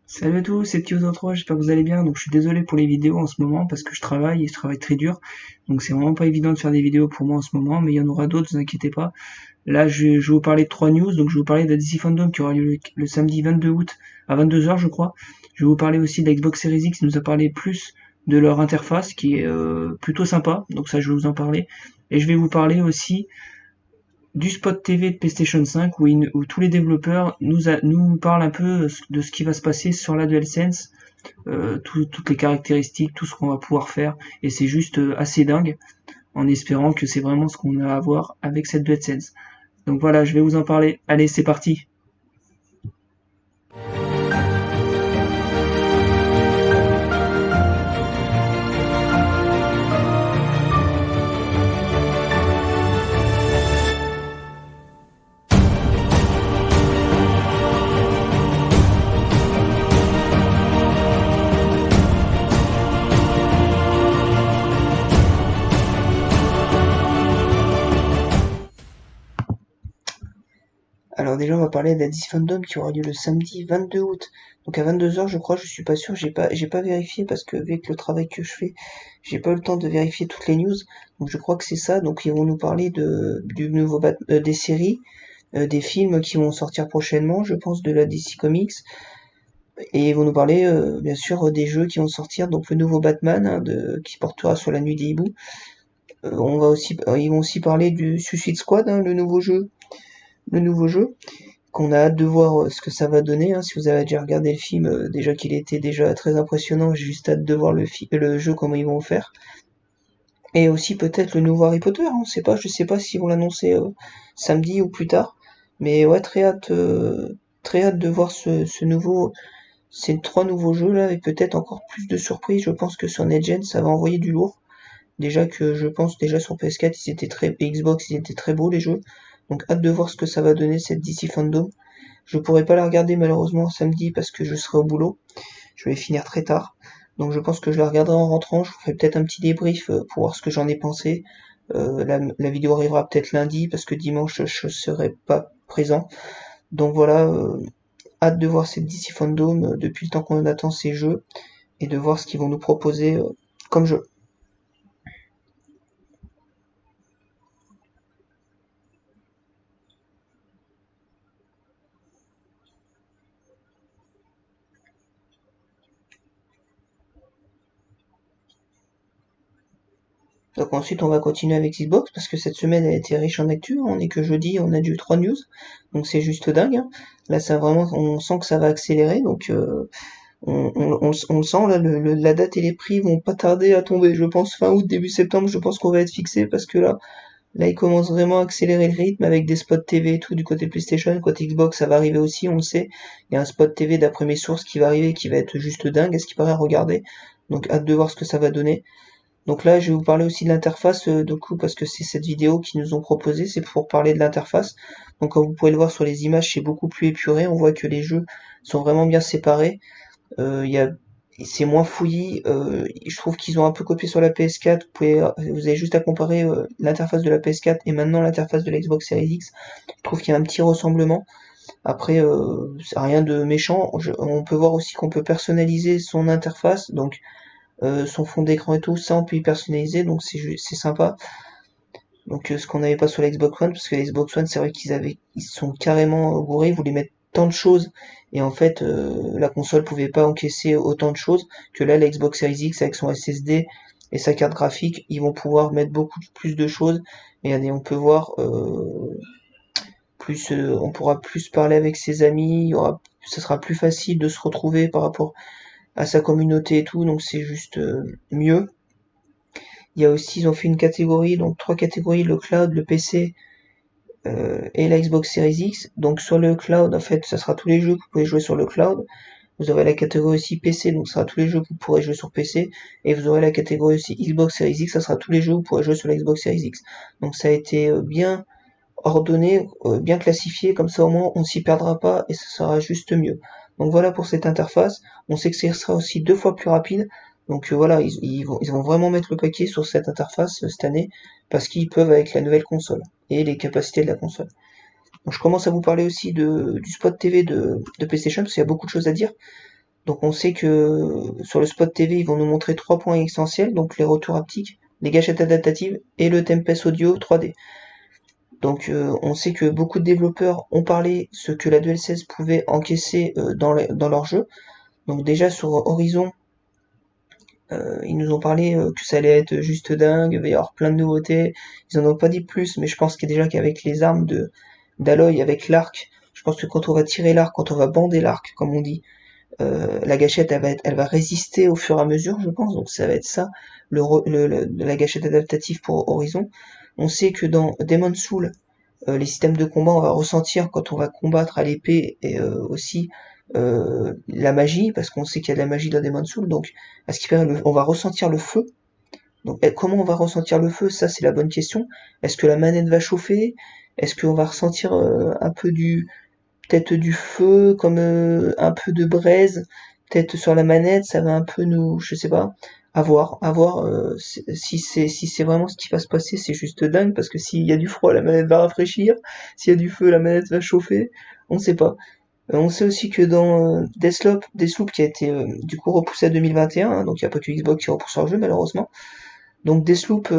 Salut à tous, c'est Tio03, j'espère que vous allez bien. Donc je suis désolé pour les vidéos en ce moment parce que je travaille et je travaille très dur. Donc c'est vraiment pas évident de faire des vidéos pour moi en ce moment, mais il y en aura d'autres, ne vous inquiétez pas. Là je vais vous parler de trois news, donc je vais vous parler de la DC Fandom qui aura lieu le samedi 22 août à 22h je crois. Je vais vous parler aussi de la Xbox Series X qui nous a parlé plus de leur interface qui est plutôt sympa, donc ça je vais vous en parler. Et je vais vous parler aussi du spot TV de PlayStation 5 où tous les développeurs nous parlent un peu de ce qui va se passer sur la DualSense, toutes les caractéristiques, tout ce qu'on va pouvoir faire, et c'est juste assez dingue, en espérant que c'est vraiment ce qu'on a à voir avec cette DualSense. Donc voilà, je vais vous en parler. Allez, c'est parti. Alors déjà, on va parler de la DC Fandom qui aura lieu le samedi 22 août. Donc à 22h, je crois, je suis pas sûr, j'ai pas vérifié parce que avec le travail que je fais, j'ai pas eu le temps de vérifier toutes les news. Donc je crois que c'est ça. Donc ils vont nous parler du nouveau des séries, des films qui vont sortir prochainement, je pense de la DC Comics. Et ils vont nous parler bien sûr des jeux qui vont sortir, donc le nouveau Batman hein, qui portera sur la nuit des hiboux. Ils vont aussi parler du Suicide Squad, hein, le nouveau jeu qu'on a hâte de voir ce que ça va donner. Hein. Si vous avez déjà regardé le film, déjà qu'il était déjà très impressionnant, j'ai juste hâte de voir le jeu comment ils vont faire. Et aussi peut-être le nouveau Harry Potter, hein, on sait pas, je sais pas s'ils vont l'annoncer samedi ou plus tard, mais ouais très hâte de voir ce nouveau ces trois nouveaux jeux là avec peut-être encore plus de surprises. Je pense que sur Next ça va envoyer du lourd. Déjà que je pense déjà sur PS4 et Xbox ils étaient très beaux les jeux. Donc hâte de voir ce que ça va donner cette DC Fandom. Je pourrai pas la regarder malheureusement samedi parce que je serai au boulot. Je vais finir très tard. Donc je pense que je la regarderai en rentrant. Je vous ferai peut-être un petit débrief pour voir ce que j'en ai pensé. La vidéo arrivera peut-être lundi parce que dimanche je serai pas présent. Donc voilà, hâte de voir cette DC Fandom depuis le temps qu'on attend ces jeux et de voir ce qu'ils vont nous proposer comme jeu. Donc ensuite on va continuer avec Xbox parce que cette semaine elle a été riche en actu, on est que jeudi, on a du 3 news, donc c'est juste dingue. Hein. Là ça vraiment on sent que ça va accélérer, donc on le sent là, la date et les prix vont pas tarder à tomber. Je pense fin août, début septembre, je pense qu'on va être fixé parce que là, il commence vraiment à accélérer le rythme avec des spots TV et tout du côté PlayStation. Côté Xbox, ça va arriver aussi, on le sait. Il y a un spot TV d'après mes sources qui va arriver qui va être juste dingue, à ce qui paraît à regarder. Donc hâte de voir ce que ça va donner. Donc là, je vais vous parler aussi de l'interface, du coup, parce que c'est cette vidéo qu'ils nous ont proposé, c'est pour parler de l'interface. Donc comme vous pouvez le voir sur les images, c'est beaucoup plus épuré. On voit que les jeux sont vraiment bien séparés. Il y a c'est moins fouillis. Je trouve qu'ils ont un peu copié sur la PS4. Vous avez juste à comparer l'interface de la PS4 et maintenant l'interface de la Xbox Series X. Je trouve qu'il y a un petit ressemblement. Après, c'est rien de méchant. On peut voir aussi qu'on peut personnaliser son interface, donc son fond d'écran et tout, ça on peut y personnaliser, donc c'est sympa. Donc ce qu'on n'avait pas sur la Xbox One, parce que la Xbox One, c'est vrai ils sont carrément bourrés, ils voulaient mettre tant de choses, et en fait, la console pouvait pas encaisser autant de choses, que là, la Xbox Series X, avec son SSD et sa carte graphique, ils vont pouvoir mettre beaucoup plus de choses, et regardez, on peut voir, on pourra plus parler avec ses amis, ça sera plus facile de se retrouver par rapport à sa communauté et tout, donc c'est juste mieux. Il y a aussi, ils ont fait une catégorie, donc trois catégories, le cloud, le PC et la Xbox Series X. Donc sur le cloud, en fait, ça sera tous les jeux que vous pouvez jouer sur le cloud. Vous aurez la catégorie aussi PC, donc ça sera tous les jeux que vous pourrez jouer sur PC. Et vous aurez la catégorie aussi Xbox Series X, ça sera tous les jeux que vous pourrez jouer sur la Xbox Series X. Donc ça a été bien ordonné, bien classifié, comme ça au moins on s'y perdra pas et ça sera juste mieux. Donc voilà pour cette interface. On sait que ça sera aussi 2 fois plus rapide. Donc voilà, ils vont vraiment mettre le paquet sur cette interface cette année parce qu'ils peuvent avec la nouvelle console et les capacités de la console. Donc je commence à vous parler aussi du spot TV de PlayStation parce qu'il y a beaucoup de choses à dire. Donc on sait que sur le spot TV, ils vont nous montrer 3 points essentiels, donc les retours haptiques, les gâchettes adaptatives et le Tempest Audio 3D. Donc on sait que beaucoup de développeurs ont parlé ce que la DualSense pouvait encaisser dans leur jeu. Donc déjà sur Horizon, ils nous ont parlé que ça allait être juste dingue, il va y avoir plein de nouveautés. Ils en ont pas dit plus, mais je pense qu'il déjà qu'avec les armes d'Aloy, avec l'arc, je pense que quand on va tirer l'arc, quand on va bander l'arc, comme on dit, la gâchette elle va résister au fur et à mesure, je pense. Donc ça va être ça, la gâchette adaptative pour Horizon. On sait que dans Demon's Souls, les systèmes de combat, on va ressentir quand on va combattre à l'épée et aussi la magie, parce qu'on sait qu'il y a de la magie dans Demon's Souls, donc à ce qui paraît, on va ressentir le feu. Donc comment on va ressentir le feu, ça c'est la bonne question. Est-ce que la manette va chauffer? Est-ce qu'on va ressentir un peu peut-être du feu, comme un peu de braise, peut-être sur la manette, ça va un peu nous, je sais pas, à voir si c'est vraiment ce qui va se passer, c'est juste dingue, parce que s'il y a du froid, la manette va rafraîchir, s'il y a du feu, la manette va chauffer, on sait pas. On sait aussi que dans Deathloop qui a été du coup repoussé à 2021, hein, donc il n'y a pas que Xbox qui repousse leur jeu malheureusement. Donc Deathloop,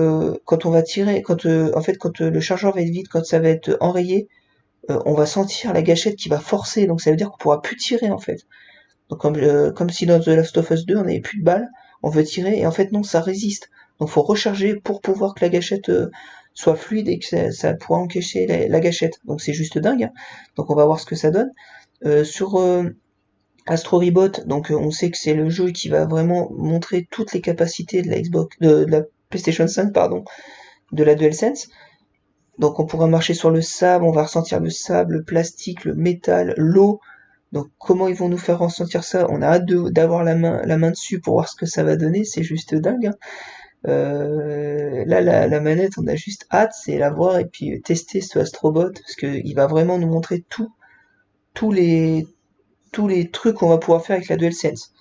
quand on va tirer, en fait quand le chargeur va être vide, quand ça va être enrayé, on va sentir la gâchette qui va forcer, donc ça veut dire qu'on pourra plus tirer en fait. Donc comme si dans The Last of Us 2 on n'avait plus de balles, on veut tirer et en fait non, ça résiste. Donc faut recharger pour pouvoir que la gâchette soit fluide et que ça pourra encaisser la gâchette. Donc c'est juste dingue, hein. Donc on va voir ce que ça donne. Sur Astro Rebot, donc on sait que c'est le jeu qui va vraiment montrer toutes les capacités de la Xbox, de la PlayStation 5 pardon, de la DualSense. Donc on pourra marcher sur le sable, on va ressentir le sable, le plastique, le métal, l'eau. Donc comment ils vont nous faire ressentir ça? On a hâte d'avoir la main dessus pour voir ce que ça va donner, c'est juste dingue, hein. Là la manette, on a juste hâte, c'est la voir et puis tester ce Astrobot, parce qu'il va vraiment nous montrer tous les tous les trucs qu'on va pouvoir faire avec la DualSense.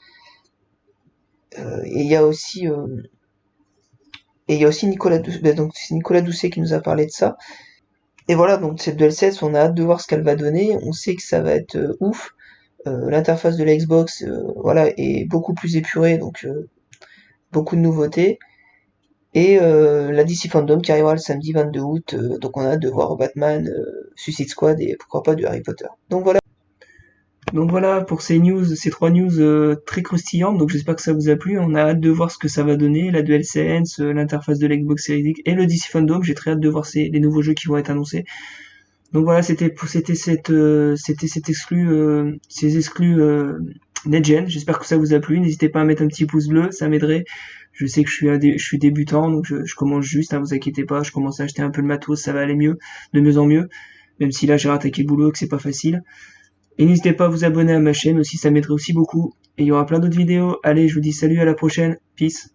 Et il y a aussi Nicolas Doucet, donc c'est Nicolas Doucet qui nous a parlé de ça. Et voilà, donc cette DualSense, on a hâte de voir ce qu'elle va donner. On sait que ça va être ouf. L'interface de la Xbox, voilà, est beaucoup plus épurée, donc beaucoup de nouveautés. Et la DC Fandom qui arrivera le samedi 22 août, donc on a hâte de voir Batman, Suicide Squad et pourquoi pas du Harry Potter. Donc voilà pour ces 3 news très croustillantes. Donc j'espère que ça vous a plu. On a hâte de voir ce que ça va donner, la DualSense, l'interface de l'Xbox Series X et le DC Fandom. J'ai très hâte de voir les nouveaux jeux qui vont être annoncés. Donc voilà, c'était cet exclu, ces exclus NetGen. J'espère que ça vous a plu. N'hésitez pas à mettre un petit pouce bleu, ça m'aiderait. Je sais que je suis débutant, donc je commence juste, hein, vous inquiétez pas. Je commence à acheter un peu de matos, ça va aller mieux, de mieux en mieux. Même si là j'ai rattaqué le boulot, que c'est pas facile. Et n'hésitez pas à vous abonner à ma chaîne aussi, ça m'aiderait aussi beaucoup. Et il y aura plein d'autres vidéos. Allez, je vous dis salut, à la prochaine. Peace.